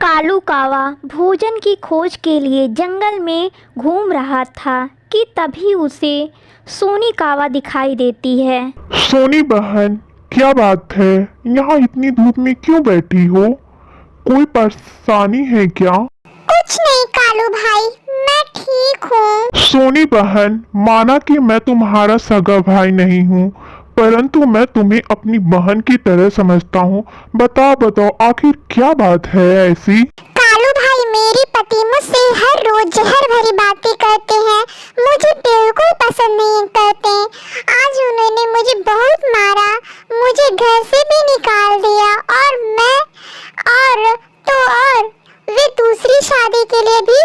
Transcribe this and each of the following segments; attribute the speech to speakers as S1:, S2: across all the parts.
S1: कालू कावा भोजन की खोज के लिए जंगल में घूम रहा था कि तभी उसे सोनी कावा दिखाई देती है।
S2: सोनी बहन, क्या बात है? यहाँ इतनी धूप में क्यों बैठी हो? कोई परेशानी है क्या?
S3: कुछ नहीं कालू भाई, मैं ठीक हूँ।
S2: सोनी बहन, माना कि मैं तुम्हारा सगा भाई नहीं हूँ, परंतु मैं तुम्हें अपनी बहन की तरह समझता हूँ। बताओ आखिर क्या बात है ऐसी?
S3: कालू भाई, मेरे पति मुझसे हर रोज जहर भरी बातें करते हैं, मुझे बिल्कुल पसंद नहीं करते। आज उन्होंने मुझे बहुत मारा, मुझे घर से भी निकाल दिया और वे दूसरी शादी के लिए भी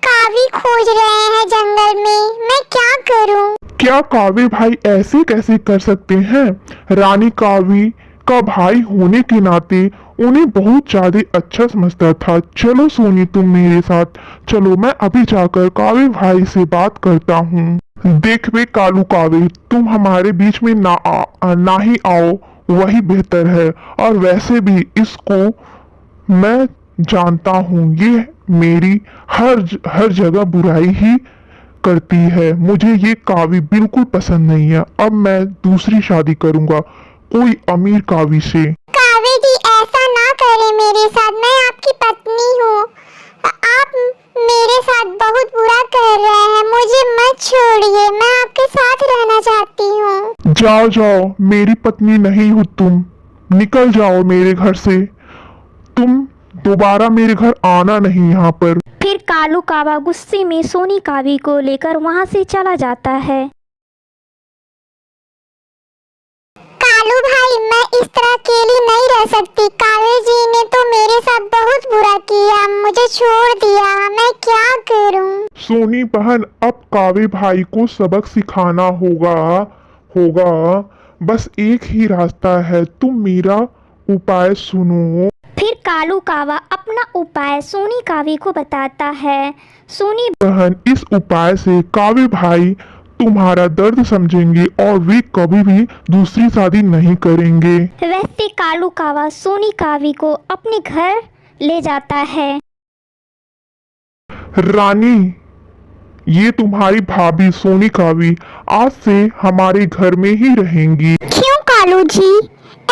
S3: कावी खोज रहे हैं जंगल में। मैं क्या करूं?
S2: क्या कावी भाई ऐसे कैसे कर सकते हैं? रानी कावी का भाई होने के नाते उन्हें बहुत ज्यादा अच्छा समझता था। चलो सोनी, तुम मेरे साथ चलो, मैं अभी जाकर कावी भाई से बात करता हूँ। देख वे कालू कावी, तुम हमारे बीच में ना ही आओ, वही बेहतर है। और वैसे भी इसको मैं जानता हूँ, ये मेरी हर जगह बुराई ही करती है। मुझे ये कावी बिल्कुल पसंद नहीं है। अब मैं दूसरी शादी करूंगा कोई अमीर कावी से।
S3: कावे जी, ऐसा ना करें मेरे साथ, मैं आपकी पत्नी हूँ। आप मेरे साथ बहुत बुरा कर रहे हैं, मुझे मत छोड़िए, मैं आपके साथ रहना चाहती हूँ।
S2: जाओ, मेरी पत्नी नहीं हो तुम, निकल जाओ मेरे घर से। तुम दोबारा मेरे घर आना नहीं यहाँ पर।
S1: फिर कालू कावा गुस्से में सोनी कावी को लेकर वहां से चला जाता है।
S3: कालू भाई, मैं इस तरह अकेली नहीं रह सकती। कावे जी ने तो मेरे साथ बहुत बुरा किया, मुझे छोड़ दिया, मैं क्या करूं?
S2: सोनी बहन, अब कावे भाई को सबक सिखाना होगा। बस एक ही रास्ता है, तुम मेरा उपाय सुनो।
S1: फिर कालू कावा अपना उपाय सोनी कावी को बताता है। सोनी
S2: बहन, इस उपाय से कावे भाई तुम्हारा दर्द समझेंगे और वे कभी भी दूसरी शादी नहीं करेंगे।
S1: वैसे कालू कावा सोनी कावी को अपने घर ले जाता है।
S2: रानी, ये तुम्हारी भाभी सोनी कावी आज से हमारे घर में ही रहेंगी।
S3: क्यों कालू जी,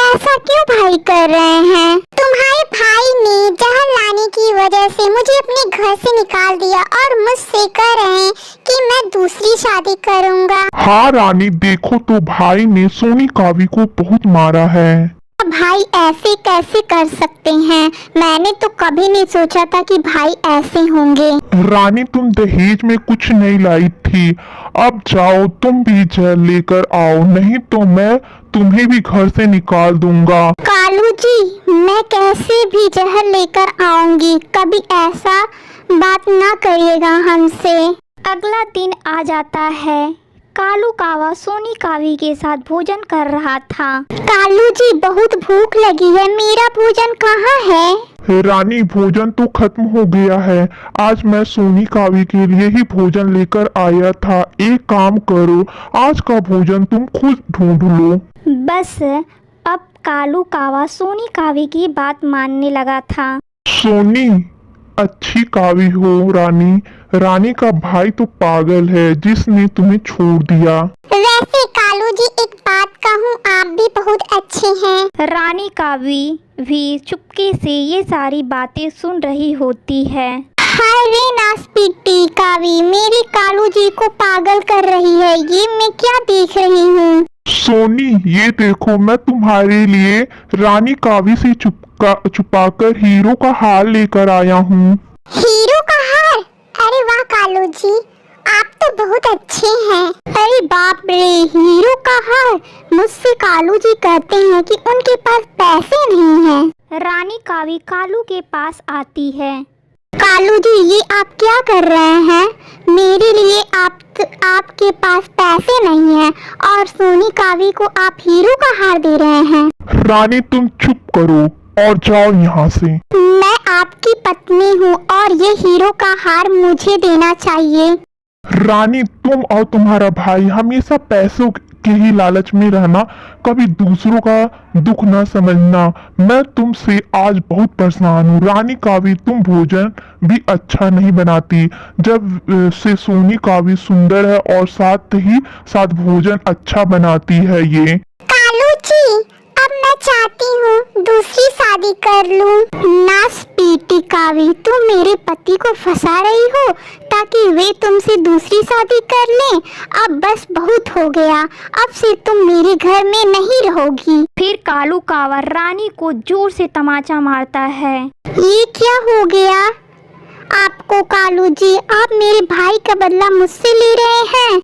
S3: ऐसा क्यों भाई कर रहे हैं? तुम्हारे भाई ने जहर लाने की वजह से मुझे अपने घर से निकाल दिया और मुझसे कह रहे हैं कि मैं दूसरी शादी करूंगा।
S2: हाँ रानी, देखो तो भाई ने सोनी कावी को बहुत मारा है।
S3: भाई ऐसे कैसे कर सकते हैं? मैंने तो कभी नहीं सोचा था कि भाई ऐसे होंगे।
S2: रानी, तुम दहेज में कुछ नहीं लाई थी, अब जाओ तुम भी जहर लेकर आओ, नहीं तो मैं तुम्हें भी घर से निकाल दूंगा।
S3: कालू जी, मैं कैसे भी जहर लेकर आऊंगी, कभी ऐसा बात ना करिएगा हमसे।
S1: अगला दिन आ जाता है। कालू कावा सोनी कावी के साथ भोजन कर रहा था।
S3: कालू जी, बहुत भूख लगी है, मेरा भोजन कहाँ है?
S2: रानी, भोजन तो खत्म हो गया है। आज मैं सोनी कावी के लिए ही भोजन लेकर आया था। एक काम करो, आज का भोजन तुम खुद ढूंढ लो।
S1: बस अब कालू कावा सोनी कावी की बात मानने लगा था।
S2: सोनी अच्छी कावी हो रानी। रानी का भाई तो पागल है जिसने तुम्हें छोड़ दिया।
S3: वैसे कालू जी, एक बात कहूँ, आप भी बहुत अच्छे हैं।
S1: रानी कावी भी चुपके से ये सारी बातें सुन रही होती है।
S3: हाय रे नासपीटी कावी, मेरी कालू जी को पागल कर रही है, ये मैं क्या देख रही हूँ?
S2: सोनी, ये देखो, मैं तुम्हारे लिए रानी कावी से छुपाकर हीरो का हार लेकर आया हूँ।
S3: हीरो का हार? अरे वाह कालू जी, आप तो बहुत अच्छे हैं। अरे बाप रे, हीरो का हार? मुझसे कालू जी कहते हैं कि उनके पास पैसे नहीं हैं।
S1: रानी कावी कालू के पास आती है।
S3: कालू जी, ये आप क्या कर रहे हैं? मेरे लिए आपके पास पैसे नहीं हैं और सोनी कावी को आप हीरो का हार दे रहे हैं।
S2: रानी, तुम चुप करो और जाओ यहाँ से।
S3: मैं आपकी पत्नी हूँ और ये हीरो का हार मुझे देना चाहिए।
S2: रानी, तुम और तुम्हारा भाई हमेशा पैसों के ही लालच में रहना, कभी दूसरों का दुख ना समझना। मैं तुमसे आज बहुत परेशान हूँ। रानी कावी, तुम भोजन भी अच्छा नहीं बनाती। जब से सोनी कावी सुंदर है और साथ ही साथ भोजन अच्छा बनाती है ये।
S3: कालू जी, अब मैं चाहती हूँ दूसरी शादी कर लूँ। ना स्पीटी कावी, तुम मेरे पति को फंसा रही हो ताकि वे तुमसे दूसरी शादी कर लें। अब बस बहुत हो गया, अब से तुम मेरे घर में नहीं रहोगी।
S1: फिर कालू कावा रानी को जोर से तमाचा मारता है।
S3: ये क्या हो गया आपको कालू जी? आप मेरे भाई का बदला मुझसे ले रहे हैं।